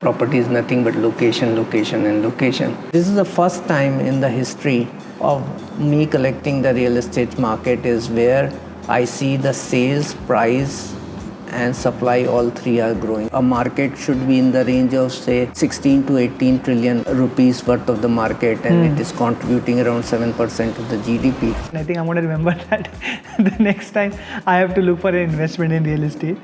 Property is nothing but location, location, and location. This is the first time in the history of me collecting the real estate market is where I see the sales price and supply, all three are growing. A market should be in the range of say 16 to 18 trillion rupees worth of the market, and it is contributing around 7% of the GDP. I think I'm going to remember that the next time I have to look for an investment in real estate.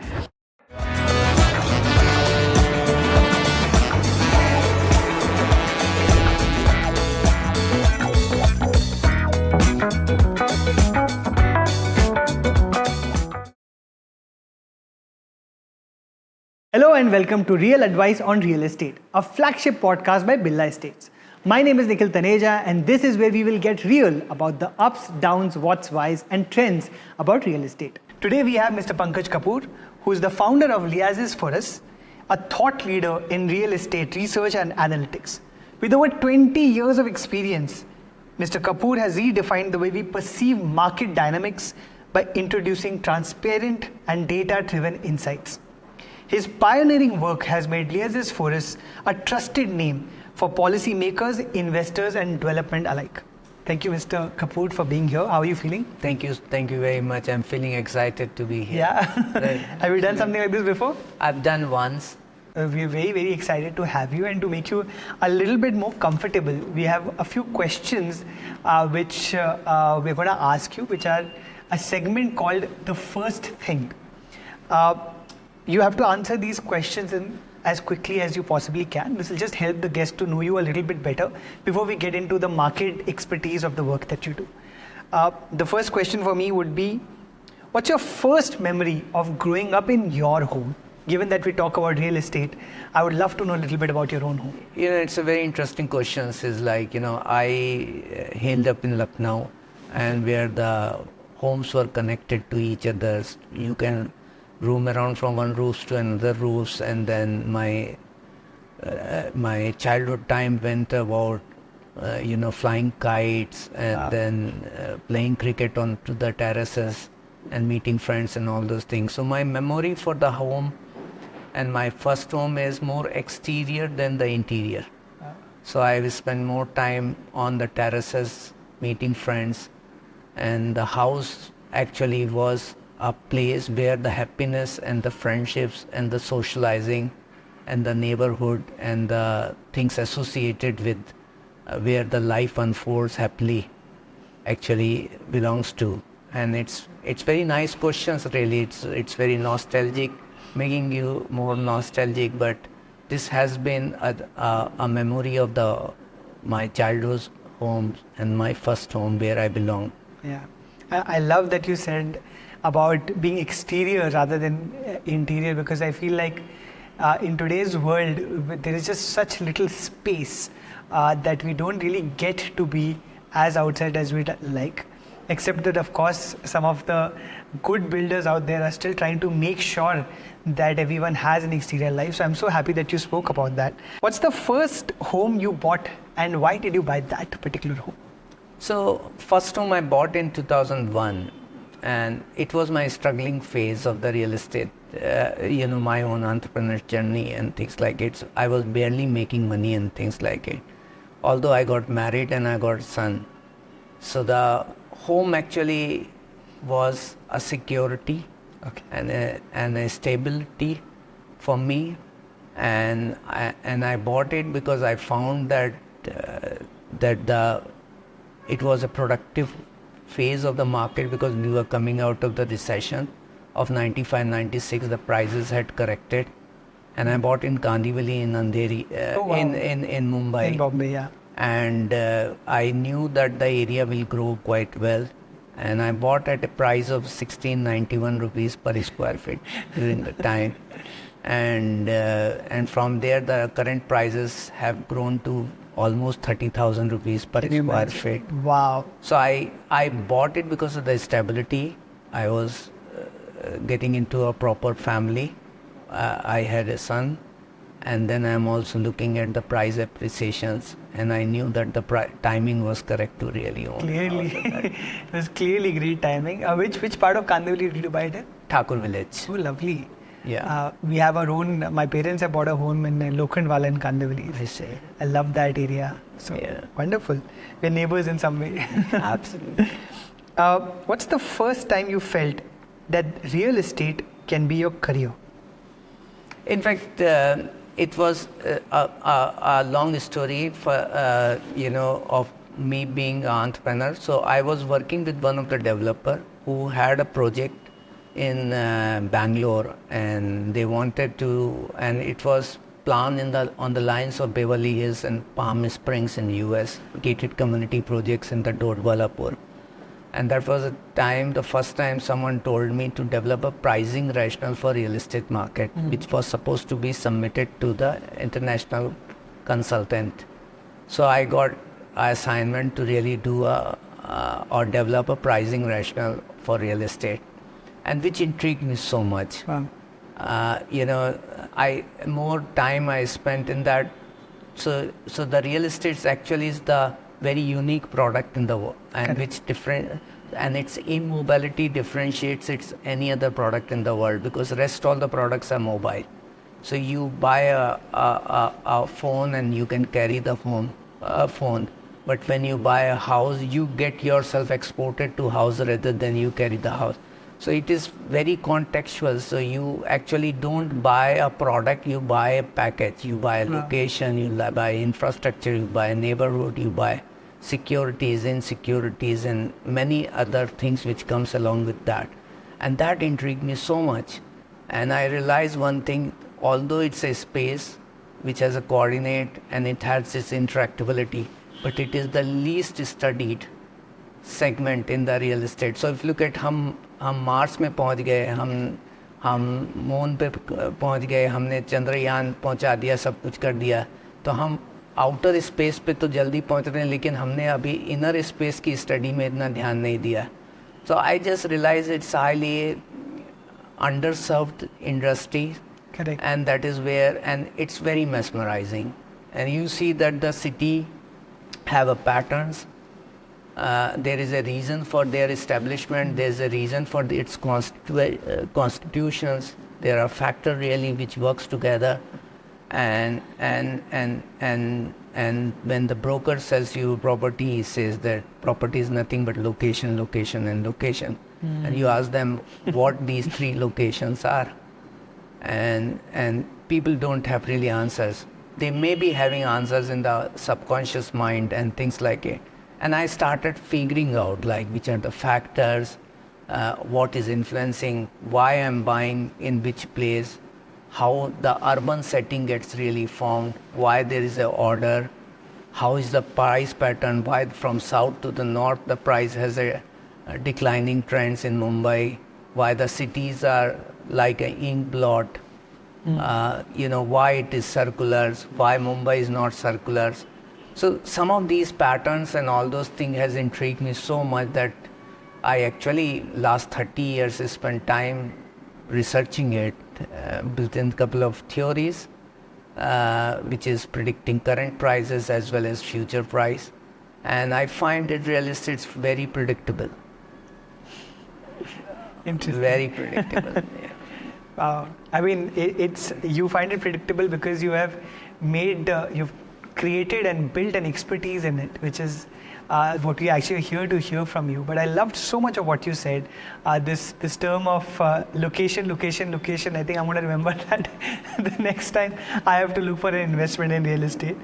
Hello and welcome to Real Advice on Real Estate, a flagship podcast by Birla Estates. My name is Nikhil Taneja, and this is where we will get real about the ups, downs, what's, whys, and trends about real estate. Today we have Mr. Pankaj Kapoor, who is the founder of Liazes for Us, a thought leader in real estate research and analytics. With over 20 years of experience, Mr. Kapoor has redefined the way we perceive market dynamics by introducing transparent and data-driven insights. His pioneering work has made Liazes for Us a trusted name for policymakers, investors, and development alike. Thank you, Mr. Kapoor, for being here. How are you feeling? Thank you very much. I'm feeling excited to be here. Yeah. Right. Have you done something like this before? I've done once. We're very, very excited to have you and to make you a little bit more comfortable. We have a few questions which we're going to ask you, which are a segment called The First Thing. You have to answer these questions in as quickly as you possibly can. This will just help the guest to know you a little bit better before we get into the market expertise of the work that you do. The first question for me would be, what's your first memory of growing up in your home? Given that we talk about real estate, I would love to know a little bit about your own home. It's a very interesting question. It's like, I hailed up in Lucknow, and where the homes were connected to each other. You can roam around from one roof to another roofs, and then my childhood time went about flying kites, and then playing cricket onto the terraces and meeting friends and all those things. So my memory for the home and my first home is more exterior than the interior. So I will spend more time on the terraces meeting friends, and the house actually was a place where the happiness and the friendships and the socializing and the neighborhood and the things associated with where the life unfolds happily actually belongs to. And it's very nice questions really. It's very nostalgic, making you more nostalgic, but this has been a memory of my childhood home and my first home where I belong. Yeah, I love that you said about being exterior rather than interior, because I feel like in today's world there is just such little space that we don't really get to be as outside as we'd like, except that of course some of the good builders out there are still trying to make sure that everyone has an exterior life. So I'm so happy that you spoke about that. What's the first home you bought, and why did you buy that particular home? So first home I bought in 2001, and it was my struggling phase of the real estate, my own entrepreneur journey and things like it. I was barely making money and things like it. Although I got married and I got a son. So the home actually was a security and a stability for me. And I bought it because I found that it was a productive phase of the market, because we were coming out of the recession of 95-96. The prices had corrected, and I bought in Kandivali in Andheri, in Mumbai. In Bombay, yeah. And I knew that the area will grow quite well, and I bought at a price of 1691 rupees per square feet during the time. And from there the current prices have grown to almost 30,000 rupees per square feet. Wow. So I bought it because of the stability. I was getting into a proper family. I had a son, and then I'm also looking at the price appreciations, and I knew that the timing was correct to really own. Clearly, it was clearly great timing. Which part of Kandivali did you buy it in? Thakur village. Oh, lovely. Yeah. We have our own, my parents have bought a home in Lokhandwala in Kandivali. I see. I love that area. So Yeah. wonderful. We're neighbors in some way. Absolutely. What's the first time you felt that real estate can be your career? In fact, it was a long story for of me being an entrepreneur. So I was working with one of the developer who had a project in Bangalore, and they wanted to, and it was planned on the lines of Beverly Hills and Palm Springs in US, gated community projects in the Dodwallapur. And that was the first time someone told me to develop a pricing rationale for real estate market, which was supposed to be submitted to the international consultant. So I got an assignment to really do or develop a pricing rationale for real estate, and which intrigued me so much. Wow. More time I spent in that. So the real estate actually is the very unique product in the world, and and its immobility differentiates its any other product in the world, because rest all the products are mobile. So you buy a phone and you can carry the phone, but when you buy a house, you get yourself exported to house rather than you carry the house. So it is very contextual. So you actually don't buy a product, you buy a package. You buy a location, you buy infrastructure, you buy a neighborhood, you buy securities, insecurities, and many other things which comes along with that. And that intrigued me so much. And I realized one thing, although it's a space which has a coordinate and it has its interactability, but it is the least studied segment in the real estate. So if you look at हम Mars में पहुंच गए, हम moon पे पहुंच गए, हमने चंद्रयान पहुंचा दिया, सब कुछ कर दिया, तो हम आउटर स्पेस पे तो जल्दी पहुंच रहे हैं, लेकिन हमने अभी इनर स्पेस की स्टडी में इतना ध्यान नहीं दिया. So I just realized it's highly underserved industry. Correct. And that is where, and it's very mesmerizing. And you see that the city have a patterns. There is a reason for their establishment. There is a reason for its constitutions. There are factors really which works together. And when the broker sells you property, he says that property is nothing but location, location, and location. And you ask them what these three locations are, and people don't have really answers. They may be having answers in the subconscious mind and things like it. And I started figuring out like which are the factors, what is influencing, why I'm buying in which place, how the urban setting gets really formed, why there is an order, how is the price pattern, why from south to the north the price has a declining trends in Mumbai, why the cities are like an ink blot, why it is circular, why Mumbai is not circular. So some of these patterns and all those things has intrigued me so much that I actually last 30 years spent time researching it, built in a couple of theories, which is predicting current prices as well as future price. And I find that real estate is very predictable. Interesting. Very predictable. Yeah. I mean, you find it predictable because you have you've created and built an expertise in it, which is what we actually here to hear from you. But I loved so much of what you said. This term of location. I think I'm going to remember that the next time I have to look for an investment in real estate.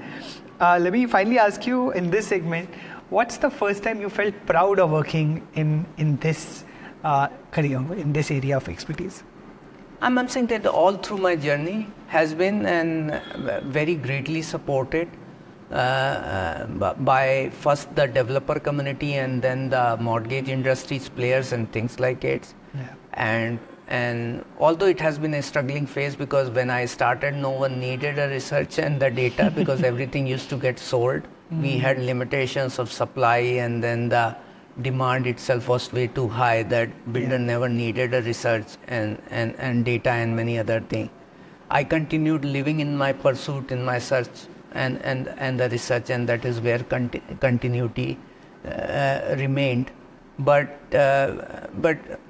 Let me finally ask you in this segment, what's the first time you felt proud of working in this career, in this area of expertise? I'm saying that all through my journey has been and very greatly supported by first the developer community and then the mortgage industry's players and things like it. Yeah. And although it has been a struggling phase, because when I started, no one needed a research and the data because everything used to get sold. We had limitations of supply, and then the demand itself was way too high that builder never needed a research and data and many other things. I continued living in my pursuit, in my search and the research, and that is where continuity remained. But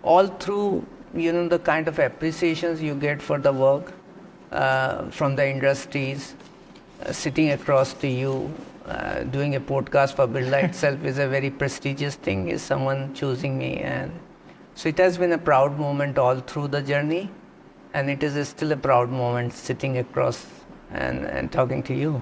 all through the kind of appreciations you get for the work from the industries, sitting across to you, doing a podcast for Birla itself is a very prestigious thing, is someone choosing me. And so it has been a proud moment all through the journey, and it is still a proud moment sitting across and talking to you.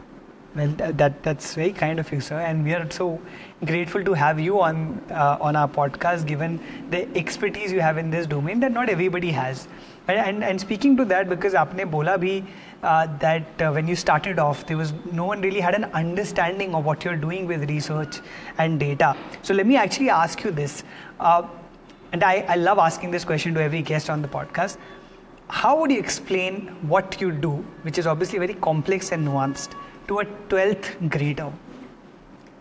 Well, that's very kind of you, sir, and we are so grateful to have you on our podcast, given the expertise you have in this domain that not everybody has. And speaking to that, because आपने बोला भी that when you started off, no one really had an understanding of what you're doing with research and data. So let me actually ask you this, and I love asking this question to every guest on the podcast. How would you explain what you do, which is obviously very complex and nuanced, to a 12th grader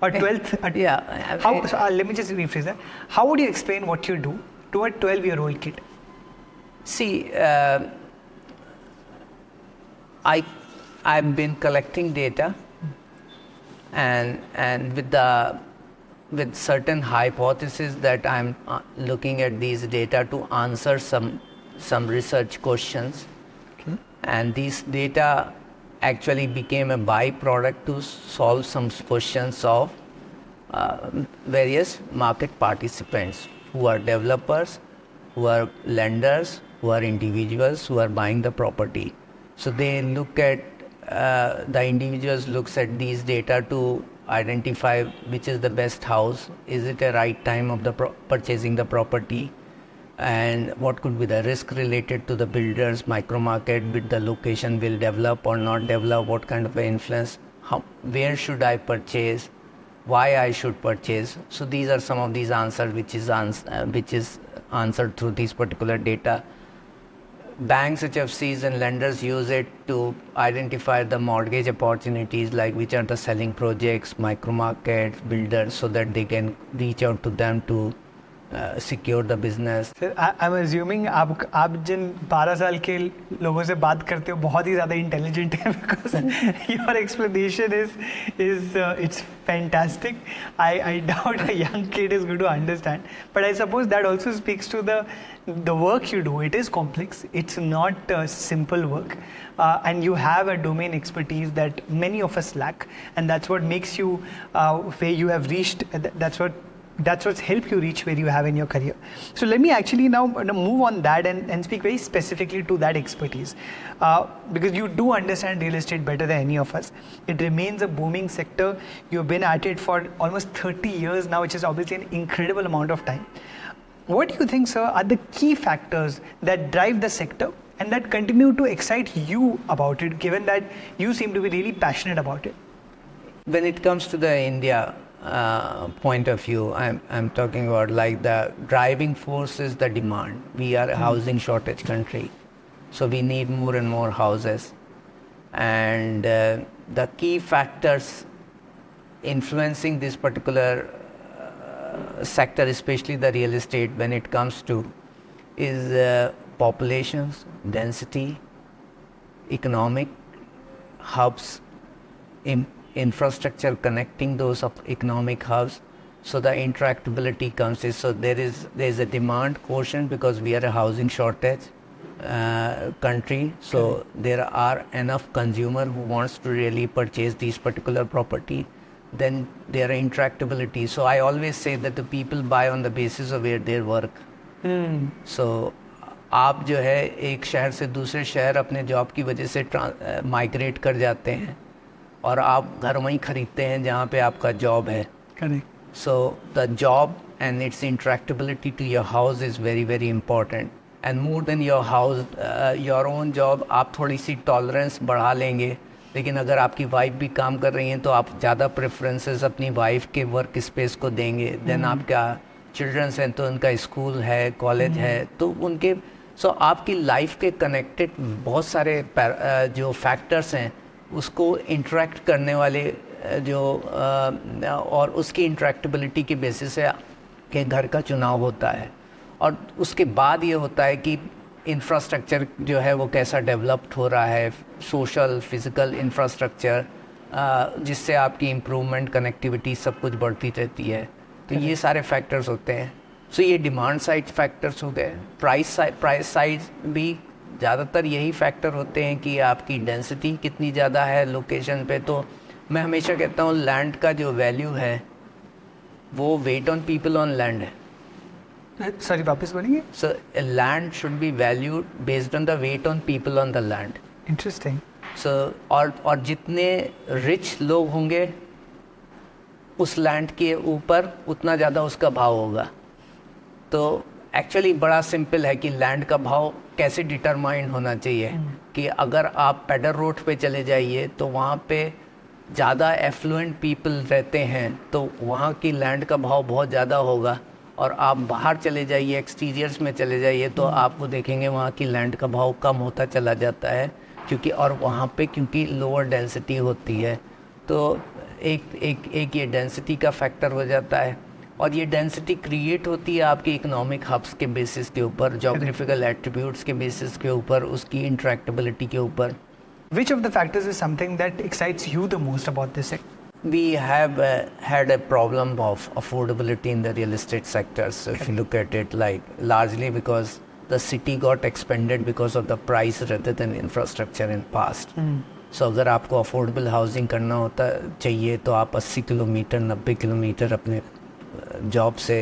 or 12th? Let me just rephrase that. How would you explain what you do to a 12-year-old kid? See, I've been collecting data, and with certain hypotheses that I'm looking at these data to answer some research questions, and these data actually became a byproduct to solve some questions of various market participants who are developers, who are lenders, who are individuals who are buying the property. So they look at, the individuals looks at these data to identify which is the best house, is it a right time of the purchasing the property, and what could be the risk related to the builders, micro market, with the location will develop or not develop, what kind of influence, where should I purchase, why I should purchase. So these are some of these answers which is answered through these particular data. Banks, HFCs and lenders use it to identify the mortgage opportunities, like which are the selling projects, micro markets, builders, so that they can reach out to them to secure the business. Sir, I'm assuming आप जिन 12 साल के लोगों से बात करते हो बहुत ही ज़्यादा intelligent है, because your explanation is it's fantastic. I doubt a young kid is going to understand, but I suppose that also speaks to the work you do. It is complex. It's not simple work, and you have a domain expertise that many of us lack, and that's what makes you where you have reached. That's what's helped you reach where you have in your career. So let me actually now move on that and speak very specifically to that expertise, because you do understand real estate better than any of us. It remains a booming sector. You've been at it for almost 30 years now, which is obviously an incredible amount of time. What do you think, sir, are the key factors that drive the sector and that continue to excite you about it, given that you seem to be really passionate about it? When it comes to the India point of view, I'm talking about, like, the driving force is the demand. We are a housing shortage country, so we need more and more houses, and the key factors influencing this particular sector, especially the real estate, when it comes to, is populations, density, economic hubs, infrastructure connecting those economic hubs, so the interactability comes in. So there is a demand quotient, because we are a housing shortage country, so there are enough consumer who wants to really purchase these particular property. Then there are interactability. So I always say that the people buy on the basis of where they work. So आप जो है एक शहर से दूसरे शहर अपने job की वजह से माइग्रेट कर जाते हैं, और आप घर वहीं खरीदते हैं जहाँ पे आपका जॉब है. Correct. So the job and its interactability to your house is very, very important. And more than your house, your own job, आप थोड़ी सी टॉलरेंस बढ़ा लेंगे, लेकिन अगर आपकी वाइफ भी काम कर रही हैं तो आप ज़्यादा प्रेफरेंसेस अपनी वाइफ के वर्क स्पेस को देंगे. देन आपका चिल्ड्रंस हैं तो उनका स्कूल है, कॉलेज है, तो उनके आपकी लाइफ के कनेक्टेड बहुत सारे जो फैक्टर्स हैं उसको इंटरेक्ट करने वाले जो और उसकी इंटरेक्टेबिलिटी के बेसिस से के घर का चुनाव होता है. और उसके बाद ये होता है कि इंफ्रास्ट्रक्चर जो है वो कैसा डेवलप्ड हो रहा है, सोशल फिज़िकल इंफ्रास्ट्रक्चर, जिससे आपकी इम्प्रूवमेंट कनेक्टिविटी सब कुछ बढ़ती रहती है. तो ये सारे फैक्टर्स होते हैं. सो ये डिमांड साइड फैक्टर्स हो गए. प्राइस साइड भी ज़्यादातर यही फैक्टर होते हैं कि आपकी डेंसिटी कितनी ज़्यादा है लोकेशन पे. तो मैं हमेशा कहता हूँ लैंड का जो वैल्यू है वो weight on people on land है. सॉरी वापस बोलेंगे. So land should be valued based on the weight on people on the land. Interesting. So और जितने रिच लोग होंगे उस लैंड के ऊपर उतना ज़्यादा उसका भाव होगा. तो एक्चुअली बड़ा सिंपल है कि लैंड का भाव कैसे डिटरमाइन होना चाहिए. कि अगर आप पेडर रोड पे चले जाइए तो वहाँ पे ज़्यादा एफ्लुएंट पीपल रहते हैं तो वहाँ की लैंड का भाव बहुत ज़्यादा होगा. और आप बाहर चले जाइए एक्सटीरियर्स में चले जाइए तो आपको देखेंगे वहाँ की लैंड का भाव कम होता चला जाता है. क्योंकि और वहाँ पे क्योंकि लोअर डेंसिटी होती है तो एक ये डेंसिटी का फैक्टर हो जाता है. और ये डेंसिटी क्रिएट होती है आपके इकोनॉमिक हब्स के बेसिस के ऊपर, जोग्राफिकल एट्रीब्यूट्स के बेसिस के ऊपर, उसकी इंटरेक्टेबिलिटी के ऊपर. Which of the factors is something that excites you the most about this sector? We have had a problem of affordability in the real estate sector. So if you look at it, like largely because the city got expanded because of the price rather than infrastructure in past. So अगर आपको affordable housing करना होता चाहिए तो आप 80 kilometre 90 kilometre अपने job से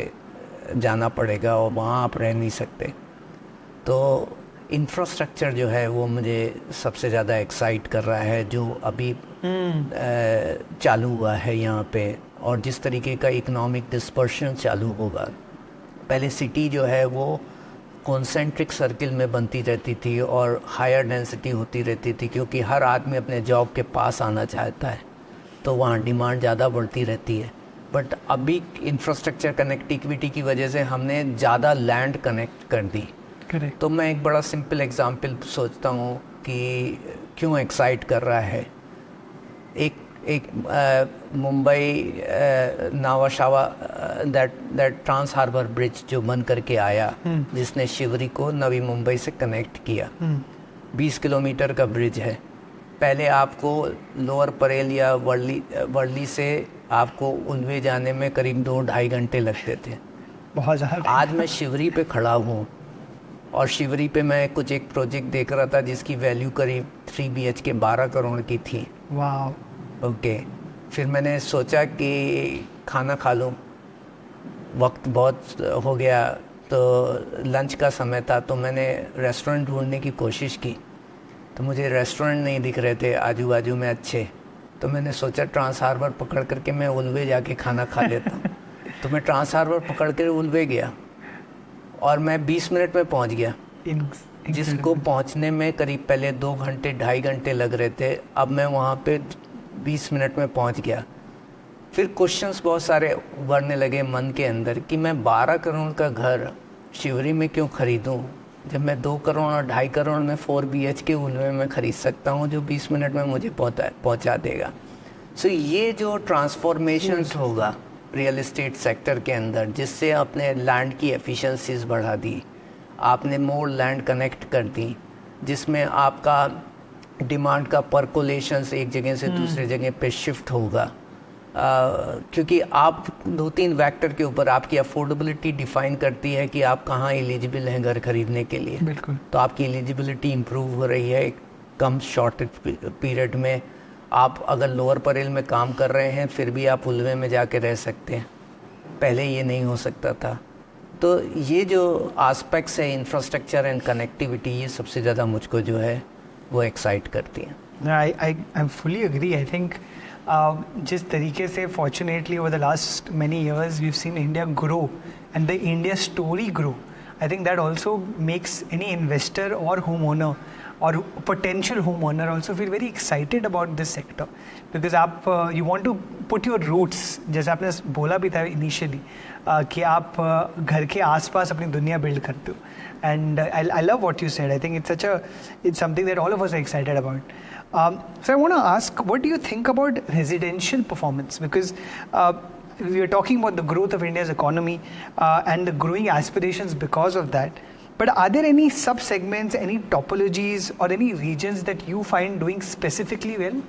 जाना पड़ेगा और वहाँ आप रह नहीं सकते. तो इंफ्रास्ट्रक्चर जो है वो मुझे सबसे ज़्यादा एक्साइट कर रहा है जो अभी चालू हुआ है यहाँ पे. और जिस तरीके का इकोनॉमिक डिस्पर्शन चालू होगा. पहले सिटी जो है वो कॉन्सेंट्रिक सर्किल में बनती रहती थी और हायर डेंसिटी होती रहती थी क्योंकि हर आदमी अपने जॉब के पास आना चाहता है तो वहाँ डिमांड ज़्यादा बढ़ती रहती है. बट अभी इंफ्रास्ट्रक्चर कनेक्टिविटी की वजह से हमने ज़्यादा लैंड कनेक्ट कर दी. Correct. तो मैं एक बड़ा सिंपल एग्जांपल सोचता हूँ कि क्यों एक्साइट कर रहा है. एक Mumbai Nhava Sheva that trans harbour bridge जो बन करके आया जिसने शिवरी को नवी मुंबई से कनेक्ट किया. 20 किलोमीटर का ब्रिज है. पहले आपको लोअर परेल या वर्ली से आपको उल्वे जाने में करीब 2-2.5 घंटे लगते थे. बहुत ज़्यादा. आज मैं शिवरी पे खड़ा हूँ और शिवरी पे मैं कुछ एक प्रोजेक्ट देख रहा था जिसकी वैल्यू करीब 3 BHK 12 करोड़ की थी. वाह. ओके. फिर मैंने सोचा कि खाना खा लूँ. वक्त बहुत हो गया तो लंच का समय था तो मैंने रेस्टोरेंट ढूंढने की कोशिश की तो मुझे रेस्टोरेंट नहीं दिख रहे थे आजू बाजू में अच्छे. तो मैंने सोचा ट्रांस हार्बर पकड़ करके मैं उल्वे जाके खाना खा लेता हूँ. तो मैं ट्रांस हार्बर पकड़ कर उल्वे गया और मैं 20 मिनट में पहुँच गया. जिसको पहुँचने में करीब पहले 2 घंटे 2.5 घंटे लग रहे थे अब मैं वहाँ पे 20 मिनट में पहुँच गया. फिर क्वेश्चंस बहुत सारे उभरने लगे मन के अंदर कि मैं 12 करोड़ का घर शिवरी में क्यों खरीदूं जब मैं 2 करोड़ और 2.5 करोड़ में 4 BHK उल्वे में ख़रीद सकता हूं जो 20 मिनट में मुझे पहुंचा देगा. सो ये जो ट्रांसफॉर्मेशंस होगा रियल इस्टेट सेक्टर के अंदर जिससे आपने लैंड की एफिशिएंसीज बढ़ा दी, आपने मोर लैंड कनेक्ट कर दी जिसमें आपका डिमांड का परकोलेशंस एक जगह से दूसरे जगह पे शिफ्ट होगा. क्योंकि आप 2-3 फैक्टर के ऊपर आपकी अफोर्डेबिलिटी डिफाइन करती है कि आप कहाँ एलिजिबल हैं घर खरीदने के लिए. बिल्कुल. तो आपकी एलिजिबिलिटी इम्प्रूव हो रही है एक कम शॉर्ट पीरियड में. आप अगर लोअर परेल में काम कर रहे हैं फिर भी आप उल्वे में जाके रह सकते हैं. पहले ये नहीं हो सकता था. तो ये जो आस्पेक्ट्स है इंफ्रास्ट्रक्चर एंड कनेक्टिविटी ये सबसे ज़्यादा मुझको जो है वो एक्साइट करती हैं. I fully agree. I think जिस तरीके से fortunately over the last many years we've seen India grow and the India story grow, I think that also makes any investor or homeowner or potential homeowner also feel very excited about this sector because आप you want to put your roots, जैसे आपने बोला भी था initially कि आप घर के आसपास अपनी दुनिया build करते हो. And I love what you said. I think it's something that all of us are excited about. So I want to ask, what do you think about residential performance? Because we are talking about the growth of India's economy and the growing aspirations because of that. But are there any sub-segments, any topologies or any regions that you find doing specifically well?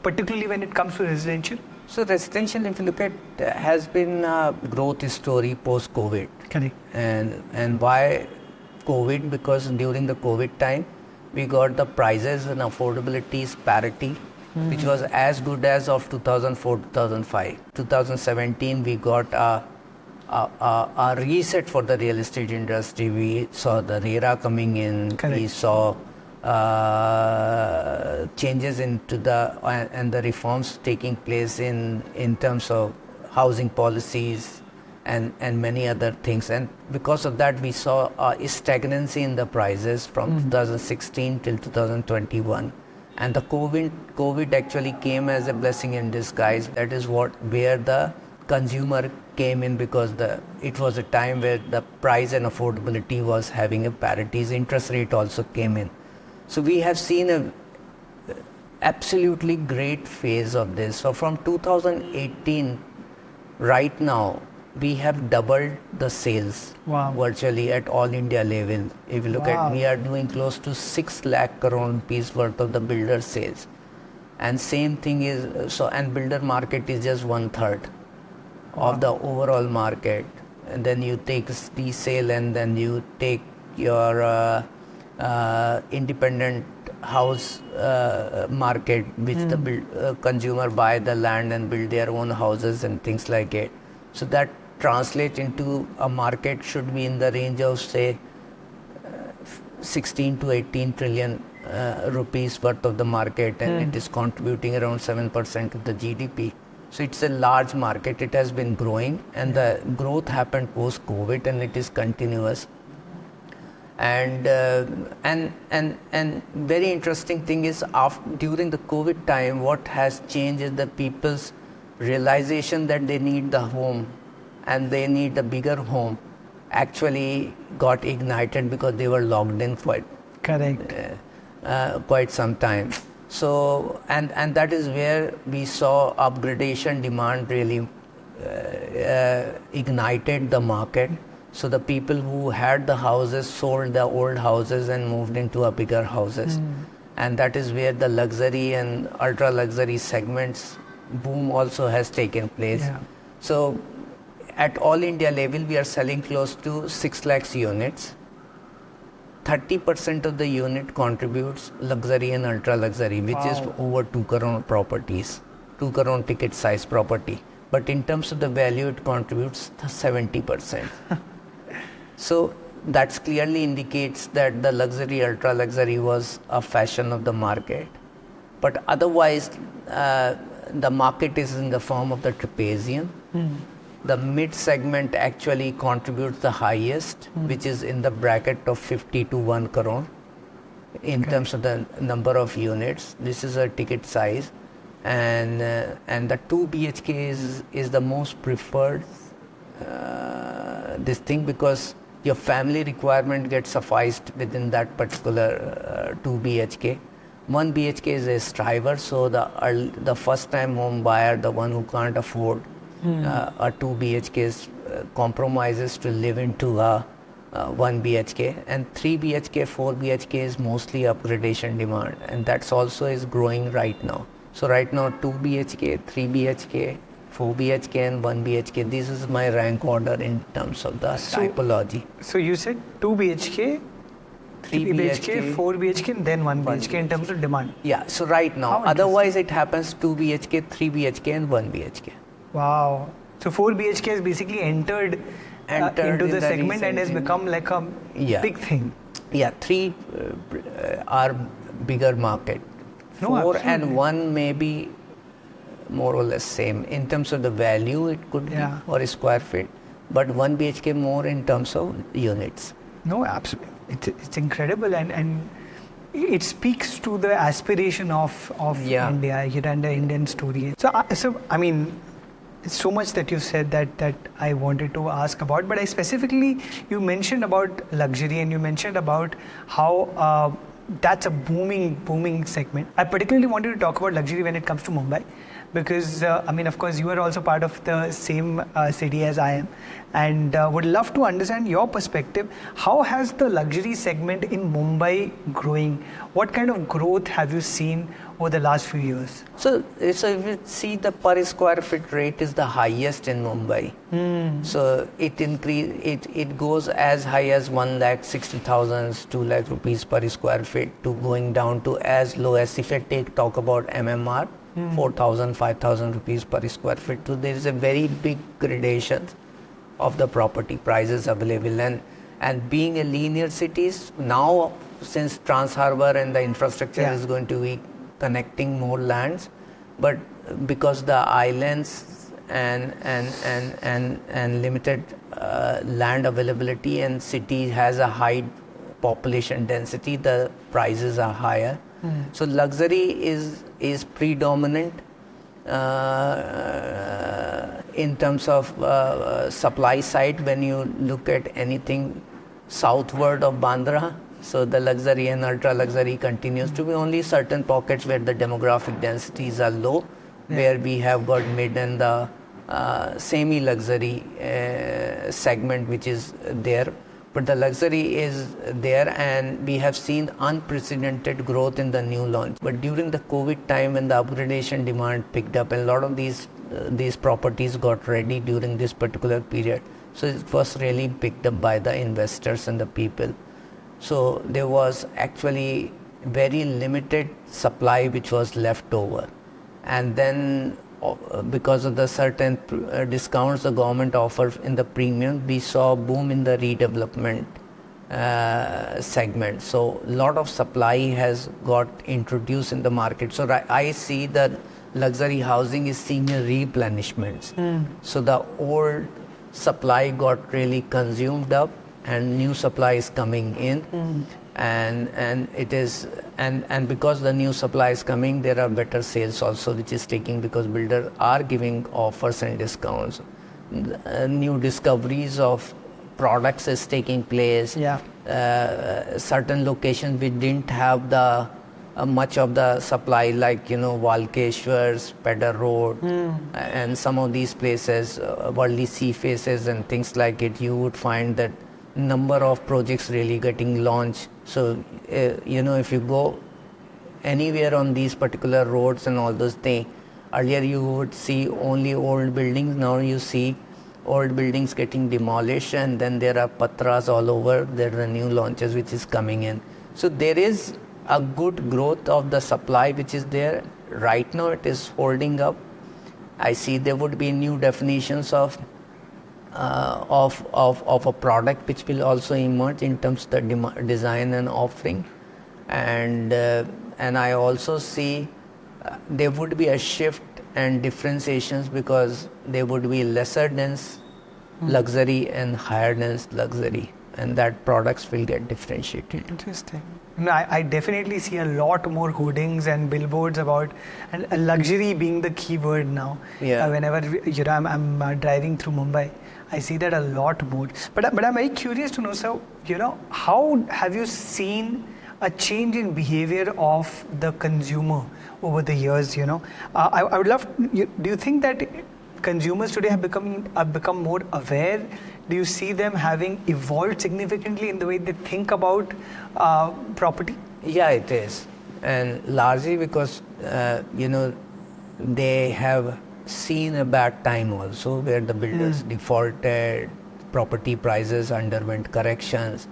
particularly when it comes to residential? So residential, if you look at, has been a growth story post-COVID. Correct. And why COVID? Because during the COVID time, we got the prices and affordabilities parity, which was as good as of 2004, 2005. 2017, we got a reset for the real estate industry. We saw the RERA coming in. Correct. We saw changes into and the reforms taking place in terms of housing policies and many other things. And because of that, we saw a stagnancy in the prices from 2016 till 2021. And the COVID actually came as a blessing in disguise. That is where the consumer came in, because it was a time where the price and affordability was having a parity. Interest rate also came in. So we have seen a absolutely great phase of this. So from 2018 right now, we have doubled the sales. Wow. Virtually at all India level. If you look Wow. at, we are doing close to 6 lakh crore rupees worth of the builder sales. And same thing is, and builder market is just 1/3 of the overall market. And then you take resale, and then you take your independent house market, which the consumer buy the land and build their own houses and things like it. So that translates into a market should be in the range of, say, 16 to 18 trillion rupees worth of the market, and it is contributing around 7% of the GDP. So it's a large market. It has been growing, and the growth happened post-COVID, and it is continuous. And very interesting thing is, during the COVID time, what has changed is the people's realization that they need the home and they need a bigger home actually got ignited, because they were locked in for quite some time. So and that is where we saw upgradation demand really ignited the market. So the people who had the houses sold the old houses and moved into a bigger houses. And that is where the luxury and ultra luxury segments boom also has taken place. Yeah. So at all India level, we are selling close to 6 lakhs units. 30% of the unit contributes luxury and ultra luxury, which is over 2 crore properties, 2 crore ticket size property. But in terms of the value, it contributes 70%. So that clearly indicates that the luxury, ultra luxury was a fashion of the market. But otherwise, the market is in the form of the trapezium. The mid segment actually contributes the highest, which is in the bracket of 50 to 1 crore in terms of the number of units. This is a ticket size, and the 2 BHK is the most preferred this thing, because your family requirement gets sufficed within that particular 2 BHK. 1 BHK is a striver, so the first time home buyer, the one who can't afford a 2 BHK compromises to live into a 1 BHK, and 3 BHK, 4 BHK is mostly upgradation demand, and that's also is growing right now. So right now 2 BHK, 3 BHK, 4 BHK and 1 BHK. This is my rank order in terms of the typology. So you said 2 BHK, 3 BHK, 4 BHK, and then 1 BHK in terms of demand. Yeah, so right now, otherwise it happens 2 BHK, 3 BHK and 1 BHK. Wow. So 4 BHK has basically entered into the segment and has become like a big thing. Yeah, 3 are bigger market. 4 and 1 may be more or less same. In terms of the value, it could be, or square feet. But 1 BHK more in terms of units. No, absolutely. It's incredible, and it speaks to the aspiration of India and the Indian story. So I mean, it's so much that you said that I wanted to ask about, but I specifically, you mentioned about luxury, and you mentioned about how that's a booming segment. I particularly wanted to talk about luxury when it comes to Mumbai, because I mean, of course, you are also part of the same city as I am, and would love to understand your perspective. How has the luxury segment in Mumbai growing? What kind of growth have you seen? over the last few years? So if you see, the per square feet rate is the highest in Mumbai. So it goes as high as 1,60,000, 2 lakh rupees per square feet, to going down to as low as, if I talk about MMR, 4,000, 5,000 rupees per square feet. So there is a very big gradation of the property prices available, and being a linear cities now, since Trans Harbour and the infrastructure is going to be connecting more lands, but because the islands and limited land availability, and city has a high population density, the prices are higher. So luxury is predominant in terms of supply side. When you look at anything southward of Bandra, so the luxury and ultra luxury continues to be only certain pockets where the demographic densities are low, where we have got mid and the semi luxury segment which is there. But the luxury is there, and we have seen unprecedented growth in the new launch. But during the COVID time, when the upgradation demand picked up, and a lot of these properties got ready during this particular period, so it was really picked up by the investors and the people. So there was actually very limited supply which was left over, and then because of the certain discounts the government offered in the premium, we saw a boom in the redevelopment segment. So a lot of supply has got introduced in the market. So I see that luxury housing is seeing a replenishment. So the old supply got really consumed up, and new supply is coming in. And it is, and because the new supply is coming, there are better sales also which is taking, because builders are giving offers and discounts. New discoveries of products is taking place. Certain locations we didn't have the much of the supply, like Walkeshwar, Pedder Road, and some of these places, Worldly Sea Faces and things like it. You would find that number of projects really getting launched. So if you go anywhere on these particular roads and all those things, earlier you would see only old buildings. Now you see old buildings getting demolished, and then there are patras all over. There are new launches which is coming in. So there is a good growth of the supply which is there. Right now it is holding up. I see there would be new definitions of a product which will also emerge in terms of the design and offering, and I also see there would be a shift and differentiations, because there would be lesser dense luxury and higher dense luxury, and that products will get differentiated. Interesting. I definitely see a lot more hoardings and billboards about and luxury being the key word now. Whenever I'm driving through Mumbai, I see that a lot more. But I'm very curious to know, so how have you seen a change in behavior of the consumer over the years? I would love. Do you think that consumers today have become more aware? Do you see them having evolved significantly in the way they think about property? Yeah, it is, and largely because they have seen a bad time also, where the builders defaulted, property prices underwent corrections.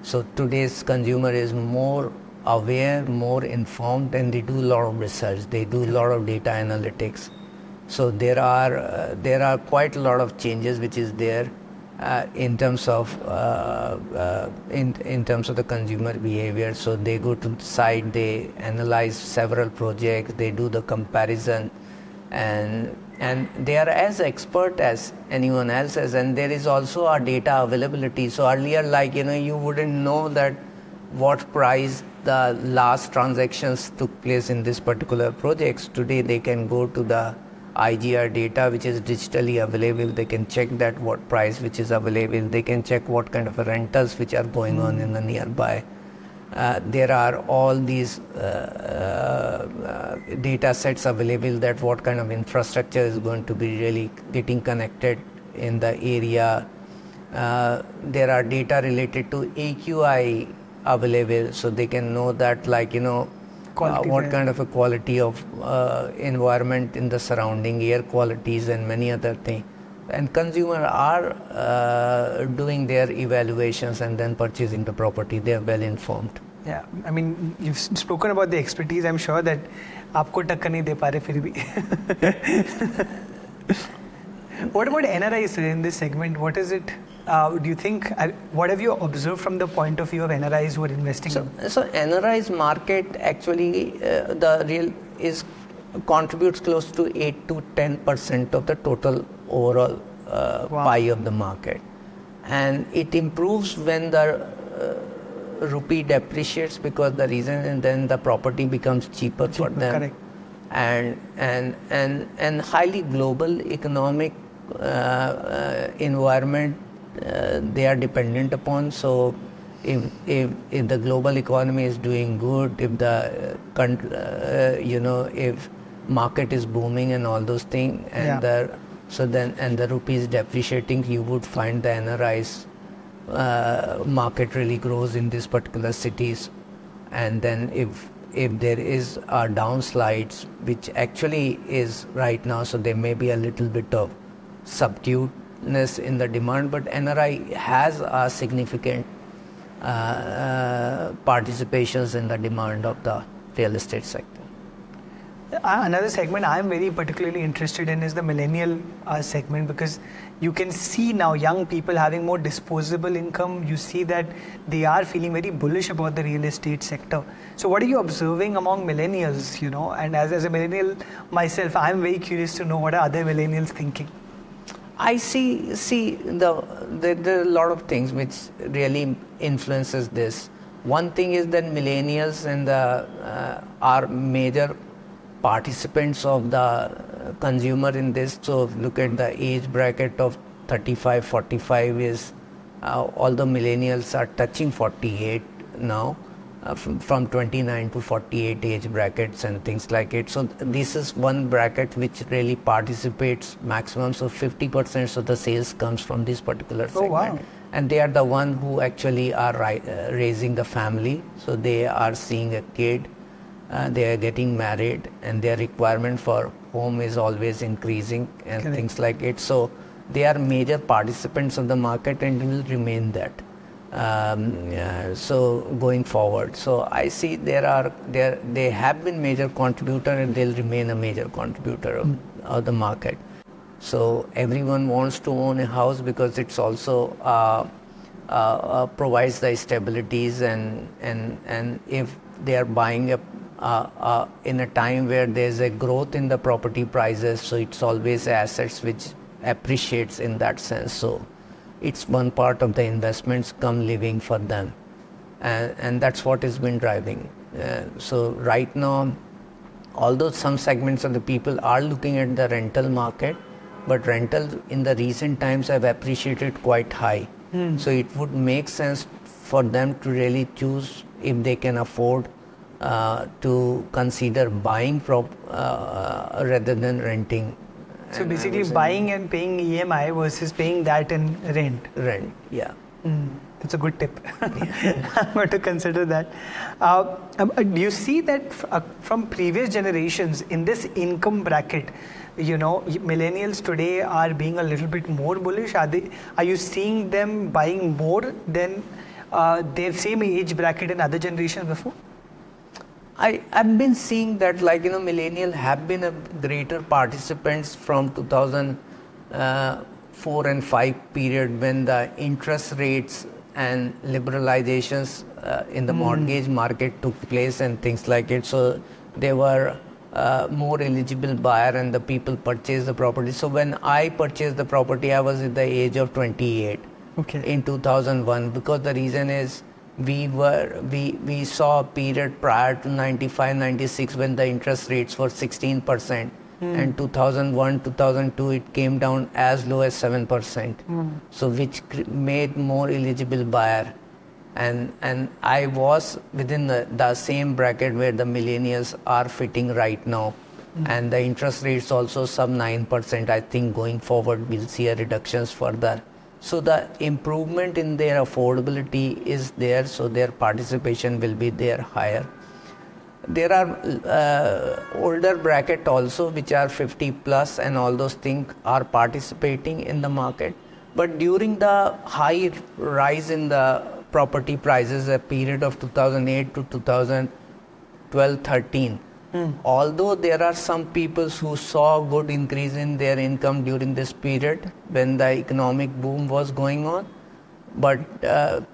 So today's consumer is more aware, more informed, and they do a lot of research. They do a lot of data analytics. So there are quite a lot of changes which is there in terms of in terms of the consumer behavior. So they go to the site, they analyze several projects, they do the comparison, and they are as expert as anyone else is. And there is also a data availability. So earlier, you wouldn't know that what price the last transactions took place in this particular projects. Today they can go to the IGR data which is digitally available. They can check that what price which is available. They can check what kind of rentals which are going on in the nearby. There are all these data sets available, that what kind of infrastructure is going to be really getting connected in the area. There are data related to AQI available, so they can know that quality kind of a quality of environment in the surrounding, air qualities and many other things. And consumer are doing their evaluations and then purchasing the property. They are well informed. Yeah, I mean, you've spoken about the expertise. I'm sure that आपको टक्कर नहीं दे पा रहे फिर भी. What about NRIs in this segment? What is it? Do you think? What have you observed from the point of view of NRIs who are investing? So NRIs market actually the real is contributes close to 8 to 10% of the total overall pie of the market, and it improves when the rupee depreciates, because the reason, and then the property becomes cheaper for them. Correct. And highly global economic environment they are dependent upon. So if the global economy is doing good, if the if market is booming and all those things, and the rupee is depreciating, you would find the NRIs market really grows in these particular cities. And then if there is a downslides, which actually is right now, so there may be a little bit of subduedness in the demand, but NRI has a significant participations in the demand of the real estate sector. Another segment I'm very particularly interested in is the millennial segment, because you can see now young people having more disposable income. You see that they are feeling very bullish about the real estate sector. So what are you observing among millennials, and as a millennial myself, I'm very curious to know what are other millennials thinking. I see there are a lot of things which really influences this. One thing is that millennials and are major participants of the consumer in this. So look at the age bracket of 35-45 is all the millennials are touching 48 now, from 29 to 48 age brackets and things like it. So this is one bracket which really participates maximum. So 50% of the sales comes from this particular segment. Oh, wow. And they are the one who actually are raising the family. So they are seeing a kid. They are getting married, and their requirement for home is always increasing and Correct. things like it. So they are major participants of the market and will remain that. So going forward, so I see they have been major contributor, and they'll remain a major contributor of the market. So everyone wants to own a house because it's also provides the stabilities, and if they are buying in a time where there's a growth in the property prices, so it's always assets which appreciates in that sense. So it's one part of the investments come living for them, and that's what has been driving. So right now, although some segments of the people are looking at the rental market, but rental in the recent times have appreciated quite high. So it would make sense for them to really choose, if they can afford, to consider buying rather than renting. So basically buying and paying EMI versus paying that in rent. Rent, yeah. That's a good tip. I'm going to consider that. Do you see that from previous generations in this income bracket, millennials today are being a little bit more bullish? Are you seeing them buying more than their same age bracket in other generations before? I've been seeing that, millennials have been a greater participants from 2004 and 5 period, when the interest rates and liberalizations in the mortgage market took place and things like it. So they were more eligible buyer, and the people purchased the property. So when I purchased the property, I was at the age of 28 in 2001, because the reason is, we saw a period prior to 95-96 when the interest rates were 16%, and 2001 2002 it came down as low as 7%, so which made more eligible buyer, and I was within the same bracket where the millennials are fitting right now, and the interest rates also sub 9%. I think going forward we'll see a reductions further. So the improvement in their affordability is there, so their participation will be there higher. There are older bracket also, which are 50 plus, and all those things are participating in the market. But during the high rise in the property prices, a period of 2008 to 2012-13, although there are some people who saw good increase in their income during this period when the economic boom was going on, but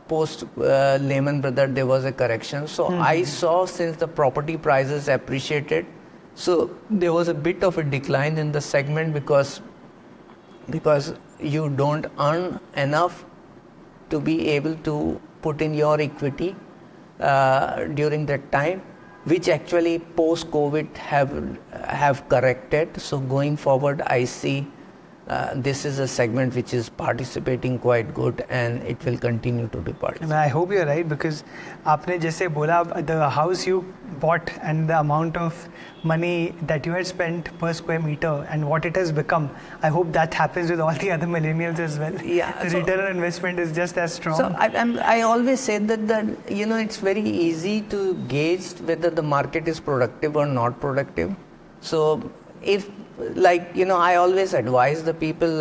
post Lehman Brothers there was a correction. So I saw, since the property prices appreciated, so there was a bit of a decline in the segment because you don't earn enough to be able to put in your equity during that time, which actually post COVID have corrected. So going forward, I see this is a segment which is participating quite good, and it will continue to be participating. I hope you're right, because आपने जैसे बोला, the house you bought and the amount of money that you had spent per square meter and what it has become, I hope that happens with all the other millennials as well. Yeah, the return on investment is just as strong. So I always say that it's very easy to gauge whether the market is productive or not productive. So if I always advise the people,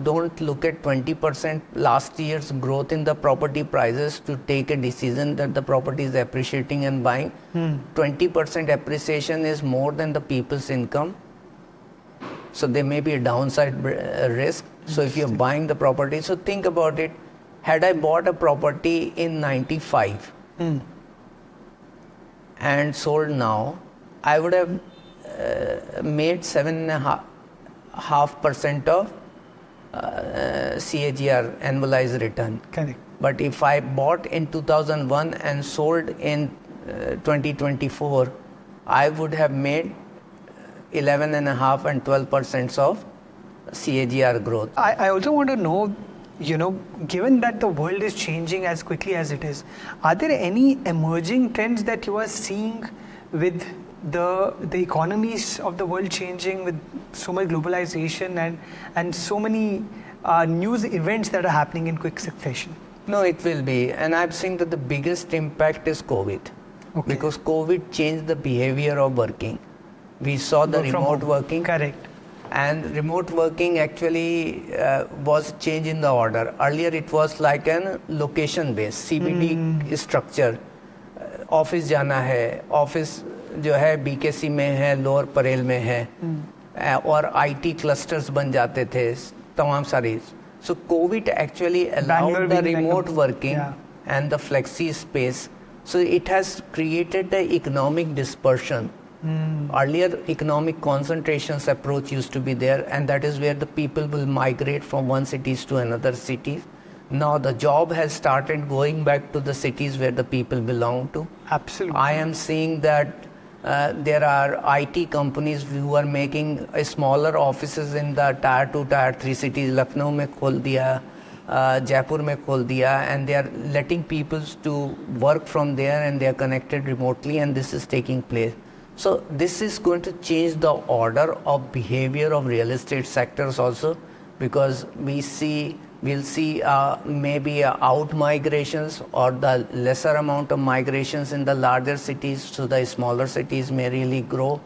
don't look at 20% last year's growth in the property prices to take a decision that the property is appreciating and buying. 20% appreciation is more than the people's income. So there may be a downside risk. So if you're buying the property, so think about it. Had I bought a property in 95 and sold now, I would have made 7.5% of CAGR, annualized return. Correct. But if I bought in 2001 and sold in 2024, I would have made 11.5 and 12% of CAGR growth. I also want to know, given that the world is changing as quickly as it is, are there any emerging trends that you are seeing with the economies of the world changing, with so much globalization and so many news events that are happening in quick succession? No, it will be. And I've seen that the biggest impact is COVID. Okay. Because COVID changed the behavior of working. We saw the remote working. Correct. And remote working actually was change in the order. Earlier it was like an location based, CBD structure. Office जाना है, office जो है BKC में है, lower Parel में है, और IT clusters बन जाते थे तमाम सारी. So covid actually allowed the remote working and the flexi space. So it has created the economic dispersion. Earlier economic concentrations approach used to be there, and that is where the people will migrate from one cities to another city. Now the job has started going back to the cities where the people belong to. Absolutely. I am seeing that there are IT companies who are making smaller offices in the tier 2, tier 3 cities. Lucknow mein khol diya, Jaipur mein khol diya, and they are letting people to work from there, and they are connected remotely, and this is taking place. So this is going to change the order of behavior of real estate sectors also, because we'll see maybe out migrations or the lesser amount of migrations in the larger cities, so the smaller cities may really grow.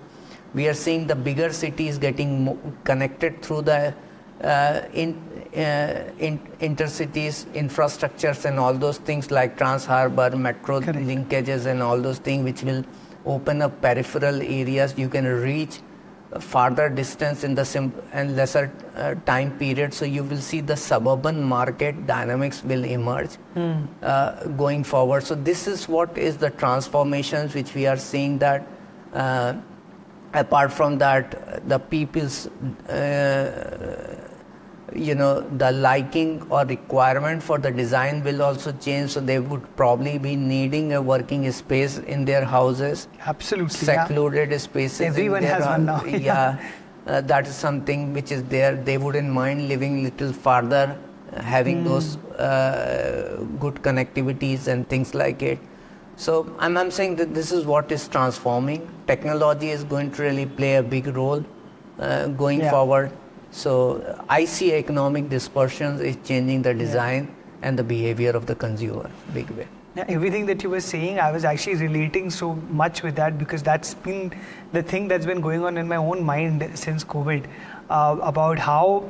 We are seeing the bigger cities getting connected through the intercities infrastructures and all those things like Trans Harbour, metro linkages and all those things, which will open up peripheral areas. You can reach farther distance in the and lesser time period. So you will see the suburban market dynamics will emerge going forward. So this is what is the transformations which we are seeing, that apart from that, the people's the liking or requirement for the design will also change. So they would probably be needing a working space in their houses. Absolutely. Secluded spaces. Everyone has one now. That is something which is there. They wouldn't mind living little farther, having those good connectivities and things like it. So I'm saying that this is what is transforming. Technology is going to really play a big role going forward. So I see economic dispersion is changing the design and the behavior of the consumer big way. Yeah, everything that you were saying, I was actually relating so much with that, because that's been the thing that's been going on in my own mind since COVID, about how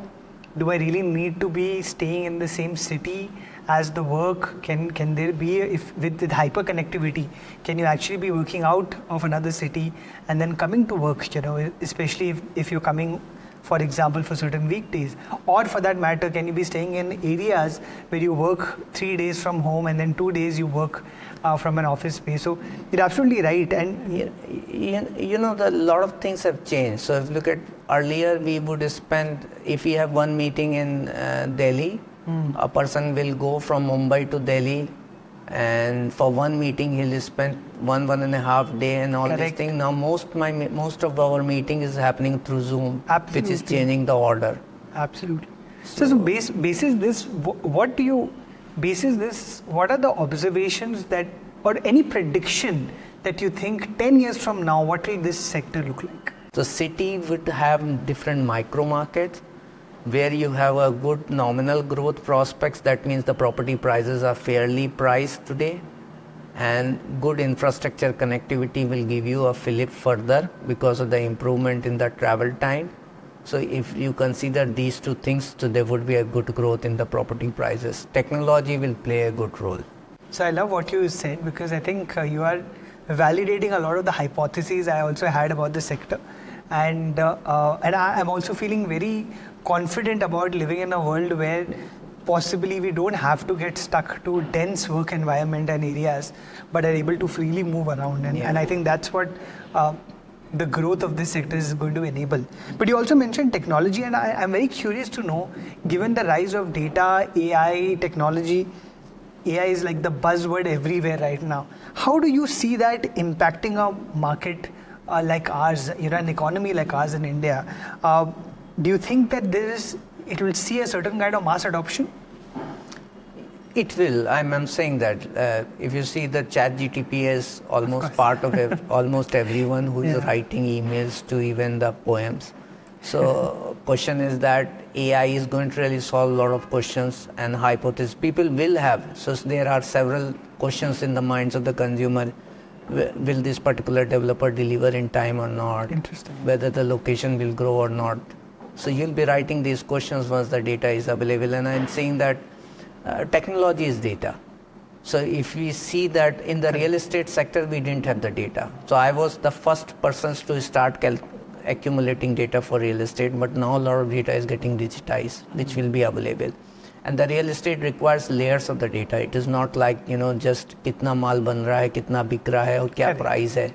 do I really need to be staying in the same city as the work? Can there be, if with hyper connectivity, can you actually be working out of another city and then coming to work? Especially if you're coming, for example, for certain weekdays, or for that matter, can you be staying in areas where you work 3 days from home and then 2 days you work from an office space? So you're absolutely right. And a lot of things have changed. So if you look at earlier, we would spend, if we have one meeting in Delhi, a person will go from Mumbai to Delhi, and for one meeting he'll spend 1.5 day and all Correct. these things. Now most of our meeting is happening through Zoom, Absolutely. which is changing the order. Absolutely. So basis this, what do you basis this? What are the observations that, or any prediction that you think 10 years from now, what will this sector look like? So city would have different micro markets where you have a good nominal growth prospects. That means the property prices are fairly priced today, and good infrastructure connectivity will give you a fillip further because of the improvement in the travel time. So if you consider these two things, so there would be a good growth in the property prices. Technology will play a good role. So I love what you said, because I think you are validating a lot of the hypotheses I also had about the sector, and I'm also feeling very confident about living in a world where possibly we don't have to get stuck to dense work environment and areas, but are able to freely move around. And I think that's what the growth of this sector is going to enable. But you also mentioned technology, and I'm very curious to know, given the rise of data, AI, technology, AI is like the buzzword everywhere right now. How do you see that impacting a market like ours, an economy like ours in India? Do you think that it will see a certain kind of mass adoption? It will. I'm saying that if you see the chat GTP is almost part of almost everyone who is writing emails to even the poems. So question is that AI is going to really solve a lot of questions and hypotheses people will have. So there are several questions in the minds of the consumer. Will this particular developer deliver in time or not? Interesting. Whether the location will grow or not. So you'll be writing these questions once the data is available. And I'm saying that technology is data. So if we see that in the real estate sector, we didn't have the data. So I was the first person to start accumulating data for real estate, but now a lot of data is getting digitized, which will be available. And the real estate requires layers of the data. It is not like, just kitna maal ban raha hai, kitna bik raha hai, aur kya price hai.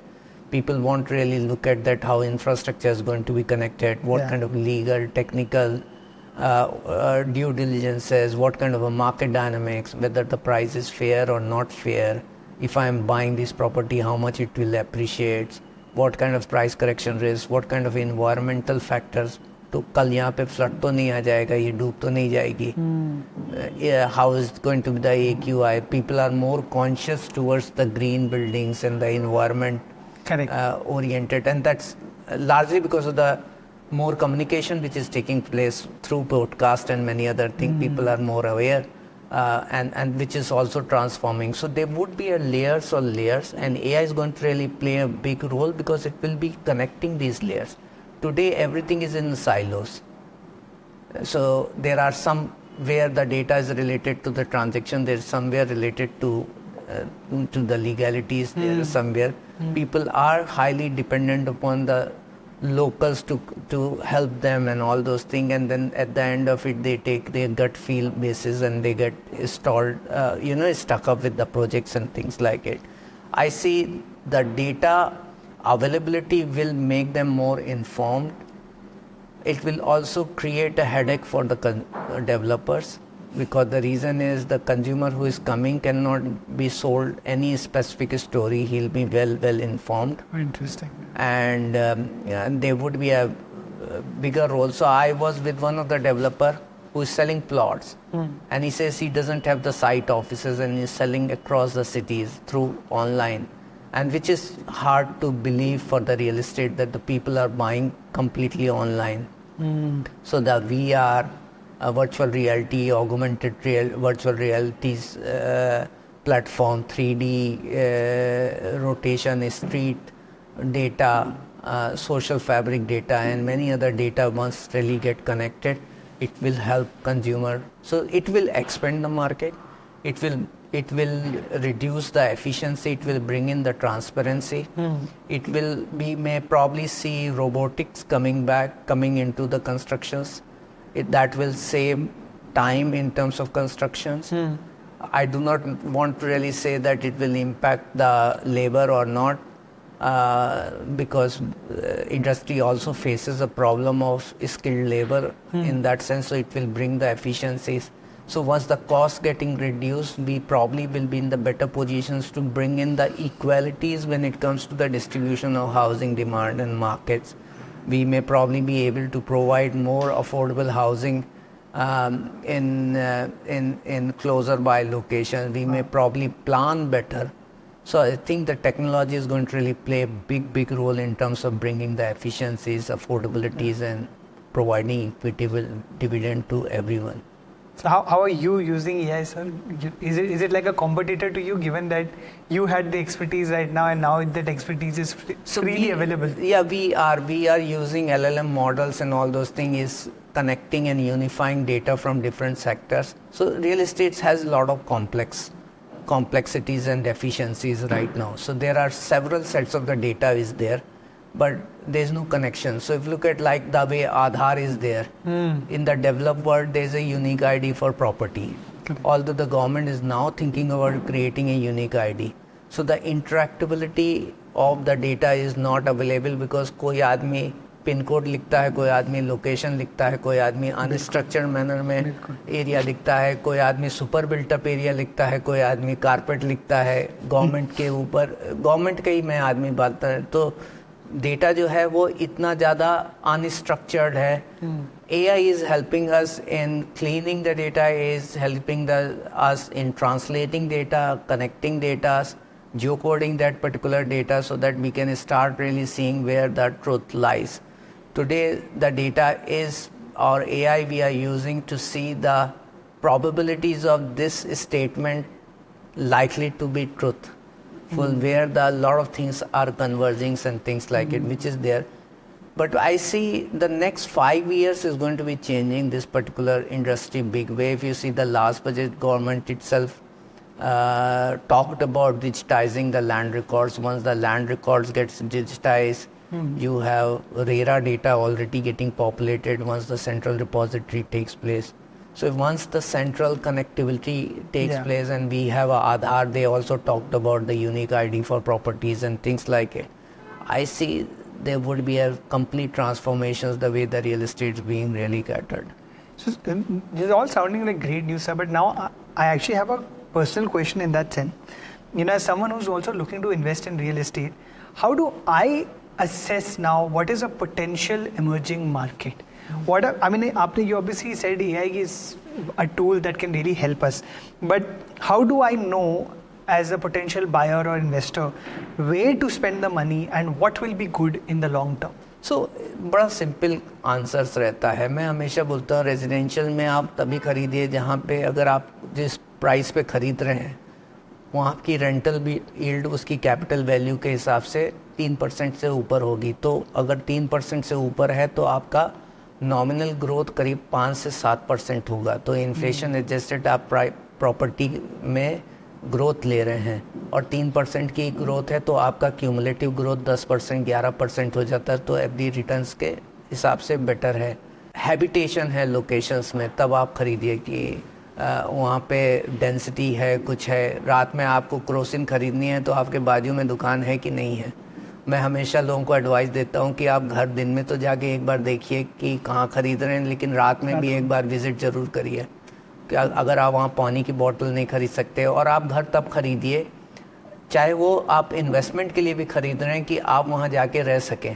People won't really look at that, how infrastructure is going to be connected, what kind of legal, technical due diligences, what kind of a market dynamics, whether the price is fair or not fair. If I am buying this property, how much it will appreciate, what kind of price correction risk, what kind of environmental factors. तो कल यहाँ पे flood तो नहीं आ जाएगा, ये डूब तो नहीं जाएगी. How is going to be the AQI? People are more conscious towards the green buildings and the environment oriented, and that's largely because of the more communication which is taking place through podcast and many other things. People are more aware, and which is also transforming. So there would be a layers, and AI is going to really play a big role because it will be connecting these layers. Today everything is in silos. So there are some where the data is related to the transaction, there is somewhere related to the legalities, there is somewhere. People are highly dependent upon the locals to help them and all those things, and then at the end of it they take their gut feel basis and they get stalled, stuck up with the projects and things like it. I see the data availability will make them more informed. It will also create a headache for the developers, because the reason is the consumer who is coming cannot be sold any specific story. He'll be well informed. Interesting. And there would be a bigger role. So I was with one of the developer who is selling plots, and he says he doesn't have the site offices and he's selling across the cities through online. And which is hard to believe for the real estate, that the people are buying completely online. So the VR, virtual reality, virtual realities platform, 3D rotation, street data, social fabric data, and many other data once really get connected, it will help consumer. So it will expand the market. It will reduce the efficiency. It will bring in the transparency. We may probably see robotics coming into the constructions. That will save time in terms of constructions. I do not want to really say that it will impact the labor or not, because industry also faces a problem of skilled labor in that sense. So it will bring the efficiencies. So once the cost getting reduced, we probably will be in the better positions to bring in the equalities when it comes to the distribution of housing demand and markets. We may probably be able to provide more affordable housing in closer by locations. We may probably plan better. So I think the technology is going to really play a big role in terms of bringing the efficiencies, affordabilities, and providing equitable dividend to everyone. So how are you using AI, sir? Is it like a competitor to you, given that you had the expertise right now and now that expertise is freely available? Yeah, we are using LLM models, and all those things is connecting and unifying data from different sectors. So real estate has a lot of complexities and deficiencies right now. So there are several sets of the data is there, but there's no connection. So if you look at like the way Aadhaar is there, in the developed world, there's a unique ID for property. Although the government is now thinking about creating a unique ID. So the interactability of the data is not available because कोई आदमी pin code लिखता है, कोई आदमी location लिखता है, कोई आदमी अनस्ट्रक्चर्ड मैनर में एरिया लिखता है, कोई आदमी सुपर बिल्टअप एरिया लिखता है, कोई आदमी कारपेट लिखता है गवर्नमेंट के ऊपर, गवर्नमेंट के ही में आदमी बात है. तो डेटा जो है वो इतना ज़्यादा अनस्ट्रक्चर्ड है. AI is helping us in cleaning the data, is helping us in translating data, connecting data, geocoding that particular data so that we can start really seeing where the truth lies. Today, the data is, or AI we are using to see the probabilities of this statement likely to be truthful, where a lot of things are converging and things like it, which is there. But I see the next 5 years is going to be changing this particular industry big way. If you see the last budget, government itself talked about digitizing the land records. Once the land records gets digitized, you have RERA data already getting populated once the central repository takes place. So once the central connectivity takes place and we have a Aadhaar, they also talked about the unique ID for properties and things like it. I see there would be a complete transformations the way the real estate is being really catered. So this is all sounding like great news, sir. But now I actually have a personal question in that sense. You know, as someone who's also looking to invest in real estate, how do I assess now what is a potential emerging market? You obviously said AI is a tool that can really help us. But how do I know as a potential buyer or investor where to spend the money and what will be good in the long term? So बड़ा simple answers रहता है. मैं हमेशा बोलता हूँ residential में आप तभी खरीदिए जहाँ पे अगर आप जिस प्राइस पे खरीद रहे हैं वहाँ की रेंटल भी यील्ड उसकी कैपिटल वैल्यू के हिसाब से 3% से ऊपर होगी. तो अगर 3% से ऊपर है तो आपका नॉमिनल ग्रोथ करीब 5 से 7% होगा. तो इन्फ्लेशन एडजस्टेड आप प्रॉपर्टी में ग्रोथ ले रहे हैं और 3% की ग्रोथ है तो आपका क्यूमुलेटिव ग्रोथ 10% 11% हो जाता है. तो एफडी रिटर्न्स के हिसाब से बेटर है. हैबिटेशन है लोकेशंस में तब आप खरीदिए कि वहाँ पे डेंसिटी है, कुछ है. रात में आपको क्रोसिन खरीदनी है तो आपके बाजू में दुकान है कि नहीं है. मैं हमेशा लोगों को एडवाइस देता हूँ कि आप घर दिन में तो जाके एक बार देखिए कि कहाँ खरीद रहे हैं, लेकिन रात में भी एक बार विजिट ज़रूर करिए. कि अगर आप वहाँ पानी की बोतल नहीं खरीद सकते और आप घर तब खरीदिए चाहे वो आप इन्वेस्टमेंट के लिए भी खरीद रहे हैं कि आप वहाँ जाके रह सकें.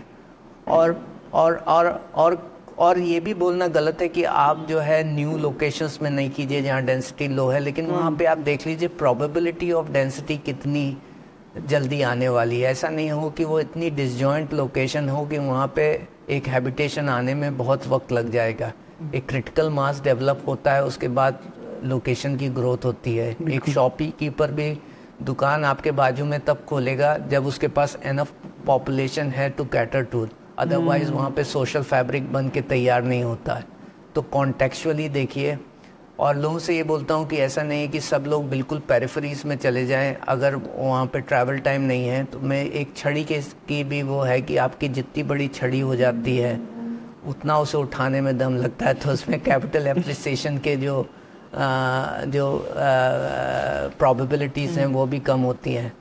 और ये भी बोलना गलत है कि आप जो है न्यू लोकेशंस में नहीं कीजिए जहाँ डेंसिटी लो है, लेकिन वहाँ पे आप देख लीजिए प्रोबेबिलिटी ऑफ डेंसिटी कितनी जल्दी आने वाली है. ऐसा नहीं हो कि वो इतनी डिसजॉइंट लोकेशन हो कि वहाँ पे एक हैबिटेशन आने में बहुत वक्त लग जाएगा. एक क्रिटिकल मास डेवलप होता है, उसके बाद लोकेशन की ग्रोथ होती है. एक शॉपकीपर भी दुकान आपके बाजू में तब खोलेगा जब उसके पास एनफ पॉपुलेशन है टू कैटर टू, अदरवाइज वहाँ पे सोशल फैब्रिक बन के तैयार नहीं होता है. तो कॉन्टेक्चुअली देखिए. और लोगों से ये बोलता हूँ कि ऐसा नहीं है कि सब लोग बिल्कुल पेरिफेरीज में चले जाएं. अगर वहाँ पे ट्रैवल टाइम नहीं है तो मैं एक छड़ी की भी वो है कि आपकी जितनी बड़ी छड़ी हो जाती है उतना उसे उठाने में दम लगता है. तो उसमें कैपिटल एप्रिसिएशन के जो प्रोबेबिलिटीज़ हैं वो भी कम होती हैं.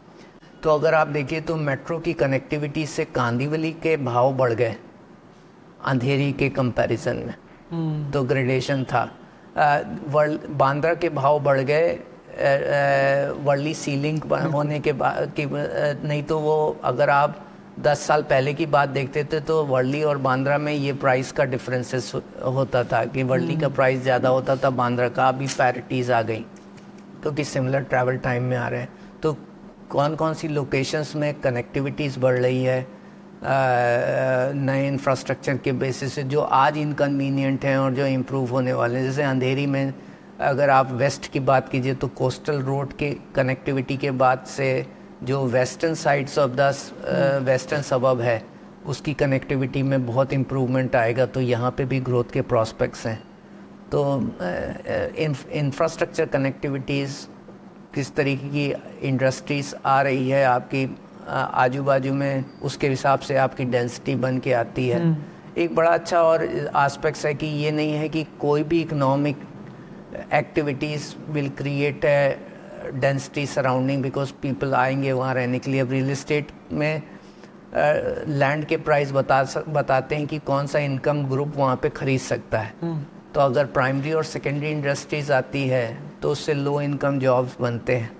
तो अगर आप देखिए तो मेट्रो की कनेक्टिविटी से कांदिवली के भाव बढ़ गए अंधेरी के कंपैरिजन में. तो ग्रेडेशन था. बांद्रा के भाव बढ़ गए वर्ली सीलिंग होने के बाद की. नहीं तो वो अगर आप 10 साल पहले की बात देखते थे तो वर्ली और बांद्रा में ये प्राइस का डिफरेंसेस होता था कि वर्ली का प्राइस ज़्यादा होता था, बांद्रा का. अभी पैरिटीज़ आ गई क्योंकि सिमिलर ट्रैवल टाइम में आ रहे हैं. तो कौन कौन सी लोकेशंस में कनेक्टिविटीज़ बढ़ रही है नए इंफ्रास्ट्रक्चर के बेसिस से जो आज इनकन्वीनियंट हैं और जो इम्प्रूव होने वाले हैं. जैसे अंधेरी में अगर आप वेस्ट की बात कीजिए तो कोस्टल रोड के कनेक्टिविटी के बाद से जो western sides of the western सबब है उसकी कनेक्टिविटी में बहुत इम्प्रूवमेंट आएगा. तो यहाँ पे भी ग्रोथ के प्रॉस्पेक्ट्स हैं. तो इंफ्रास्ट्रक्चर कनेक्टिविटीज़, किस तरीके की इंडस्ट्रीज आ रही है आपकी आजू बाजू में, उसके हिसाब से आपकी डेंसिटी बन के आती है. एक बड़ा अच्छा और आस्पेक्ट्स है कि ये नहीं है कि कोई भी economic activities will create density surrounding because people आएंगे वहाँ रहने के लिए. अब रियल इस्टेट में लैंड के प्राइस बताते हैं कि कौन सा इनकम ग्रुप वहाँ पे खरीद सकता है. तो अगर प्राइमरी और सेकेंडरी इंडस्ट्रीज आती है तो उससे लो इनकम जॉब्स बनते हैं,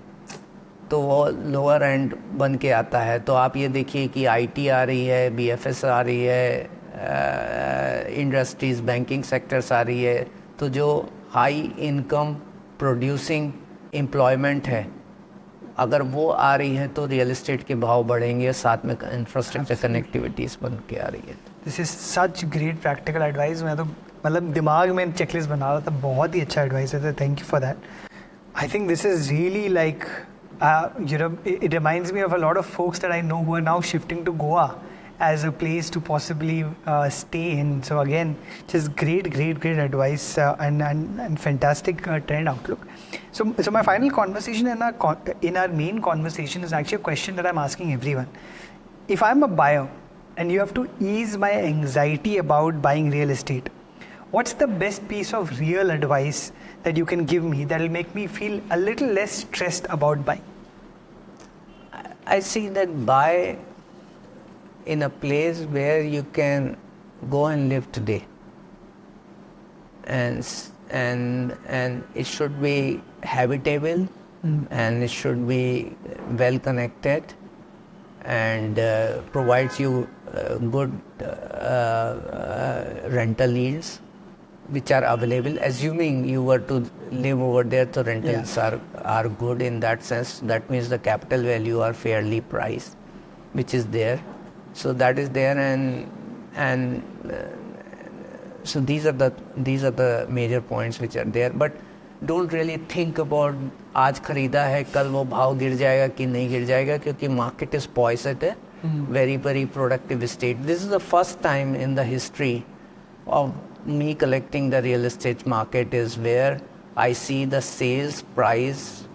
तो वो लोअर एंड बन के आता है. तो आप ये देखिए कि आईटी आ रही है, बीएफएस आ रही है, इंडस्ट्रीज़ बैंकिंग सेक्टर्स आ रही है. तो जो हाई इनकम प्रोड्यूसिंग एम्प्लॉयमेंट है अगर वो आ रही है तो रियल एस्टेट के भाव बढ़ेंगे, साथ में इंफ्रास्ट्रक्चर कनेक्टिविटीज़ बन के आ रही है. This is such great practical advice. मैं तो मतलब दिमाग में चेकलिस्ट बना रहा था. बहुत ही अच्छा एडवाइस है, thank you for that. I think this is really like it reminds me of a lot of folks that I know who are now shifting to Goa as a place to possibly stay in. So again, just great advice and fantastic trend outlook. So my final conversation in our main conversation is actually a question that I'm asking everyone. If I'm a buyer and you have to ease my anxiety about buying real estate, what's the best piece of real advice that you can give me that will make me feel a little less stressed about buying? I see that buy in a place where you can go and live today, and it should be habitable, and it should be well connected, and provides you good rental yields which are available. Assuming you were to live over there, so rentals are good in that sense. That means the capital value are fairly priced, which is there. So that is there, and so these are the major points which are there. But don't really think about आज खरीदा है कल वो भाव गिर जाएगा कि नहीं गिर जाएगा, क्योंकि market is poised at a very productive state. This is the first time in the history of me collecting the real estate market is where I see the sales price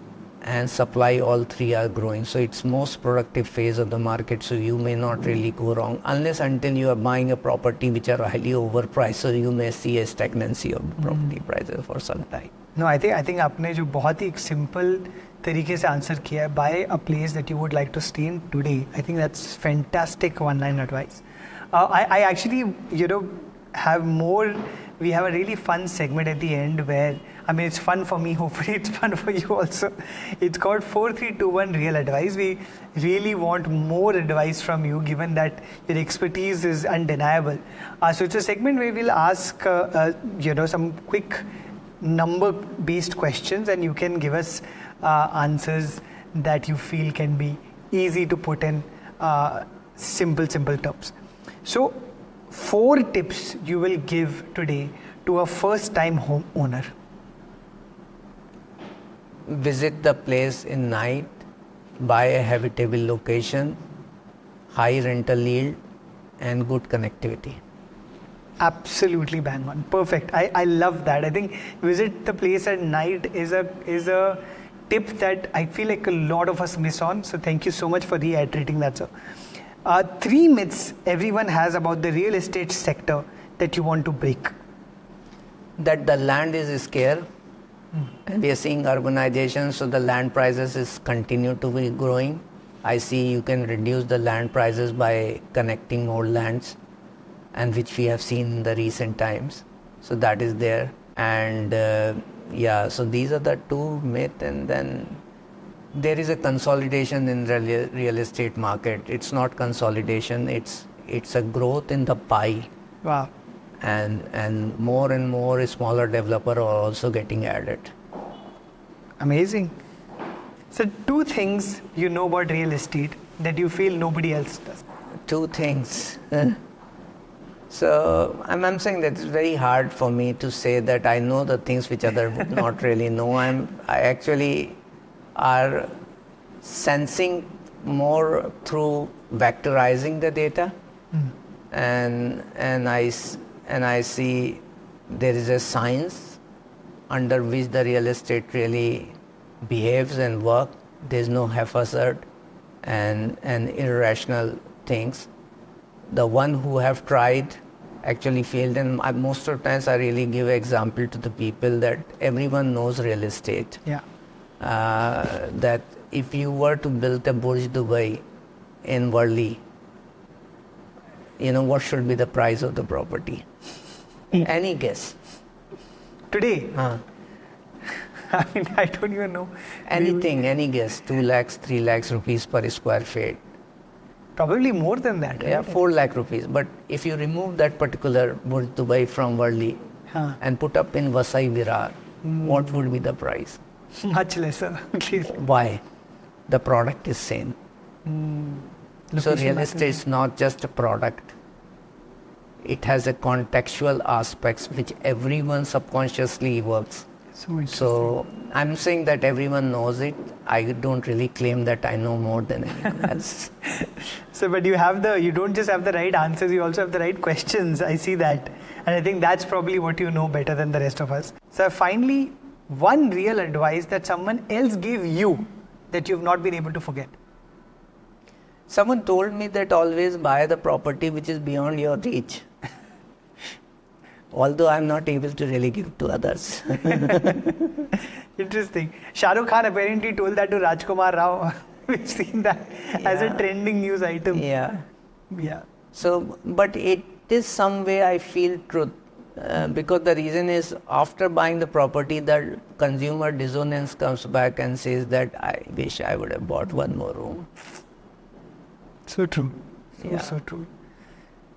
and supply all three are growing. So it's most productive phase of the market. So you may not really go wrong unless until you are buying a property which are highly overpriced. So you may see a stagnancy of property prices for some time. No, I think आपने जो बहुत ही simple तरीके से answer किया है, buy a place that you would like to stay in today. I think that's fantastic one-line advice. I actually, we have a really fun segment at the end where, I mean, it's fun for me, hopefully it's fun for you also. It's called 4321 Real Advice. We really want more advice from you, given that your expertise is undeniable. So it's a segment where we'll ask, some quick number-based questions, and you can give us answers that you feel can be easy to put in simple terms. So 4 tips you will give today to a first-time home owner. visit the place in night, buy a habitable location, high rental yield, and good connectivity. Absolutely bang on. Perfect. I love that. I think visit the place at night is a tip that I feel like a lot of us miss on. So thank you so much for reiterating that, sir. 3 myths everyone has about the real estate sector that you want to break. That the land is scarce, and we are seeing urbanization, so the land prices is continue to be growing. I see you can reduce the land prices by connecting more lands, and which we have seen in the recent times. So that is there. And so these are the 2 myths. And then there is a consolidation in the real estate market. It's not consolidation, it's a growth in the pie. Wow. And more smaller developers are also getting added. Amazing. So 2 things you know about real estate that you feel nobody else does. 2 things. So I'm saying that it's very hard for me to say that I know the things which others would not really know. I actually are sensing more through vectorizing the data, and I see there is a science under which the real estate really behaves and works. There's no haphazard and irrational things. The one who have tried actually failed, and most of the times I really give example to the people that everyone knows real estate. Yeah. That if you were to build a Burj Dubai in Worli, what should be the price of the property? Any guess? Today? I mean, I don't even know. Anything, any guess? 2 lakhs, 3 lakhs rupees per square feet. Probably more than that. Right? Yeah, 4 lakh rupees. But if you remove that particular Burj Dubai from Worli and put up in Vasai Virar, what would be the price? Much lesser. Why? The product is same. So real estate is not just a product. It has a contextual aspects which everyone subconsciously works. So I'm saying that everyone knows it. I don't really claim that I know more than anyone else. So, but you don't just have the right answers, you also have the right questions. I see that. And I think that's probably what you know better than the rest of us. So finally, one real advice that someone else gave you that you've not been able to forget. Someone told me that always buy the property which is beyond your reach. Although I'm not able to really give to others. Interesting. Shah Rukh Khan apparently told that to Rajkumar Rao. We've seen that as a trending news item. Yeah. Yeah. So, but it is some way I feel truth. Because the reason is after buying the property, the consumer dissonance comes back and says that I wish I would have bought one more room. So true. So true.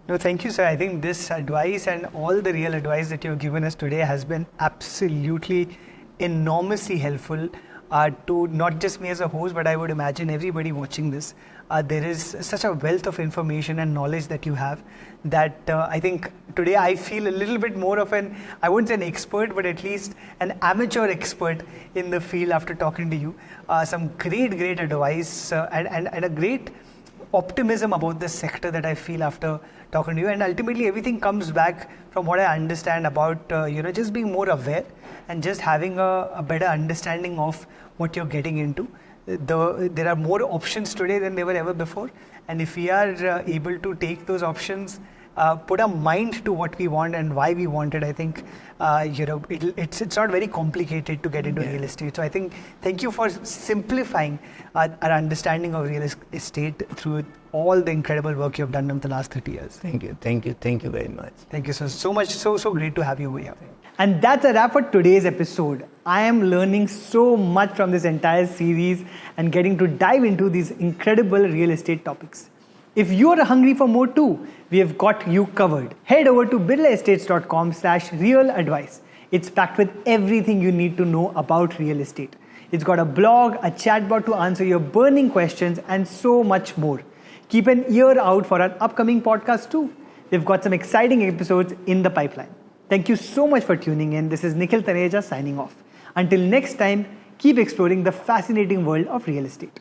No, thank you, sir. I think this advice and all the real advice that you've given us today has been absolutely enormously helpful to not just me as a host, but I would imagine everybody watching this. There is such a wealth of information and knowledge that you have that I think today I feel a little bit more of I wouldn't say an expert, but at least an amateur expert in the field after talking to you. Some great advice and a great optimism about this sector that I feel after talking to you, and ultimately everything comes back from what I understand about just being more aware and just having a better understanding of what you're getting into. There are more options today than there were ever before, and if we are able to take those options, put a mind to what we want and why we want it, I think it's not very complicated to get into real estate. So I think thank you for simplifying our understanding of real estate through all the incredible work you've done in the last 30 years. Thank you very much. Thank you so much. So great to have you here. And that's a wrap for today's episode. I am learning so much from this entire series and getting to dive into these incredible real estate topics. If you are hungry for more too, we have got you covered. Head over to birlaestates.com/real advice. It's packed with everything you need to know about real estate. It's got a blog, a chatbot to answer your burning questions, and so much more. Keep an ear out for our upcoming podcast too. We've got some exciting episodes in the pipeline. Thank you so much for tuning in. This is Nikhil Taneja signing off. Until next time, keep exploring the fascinating world of real estate.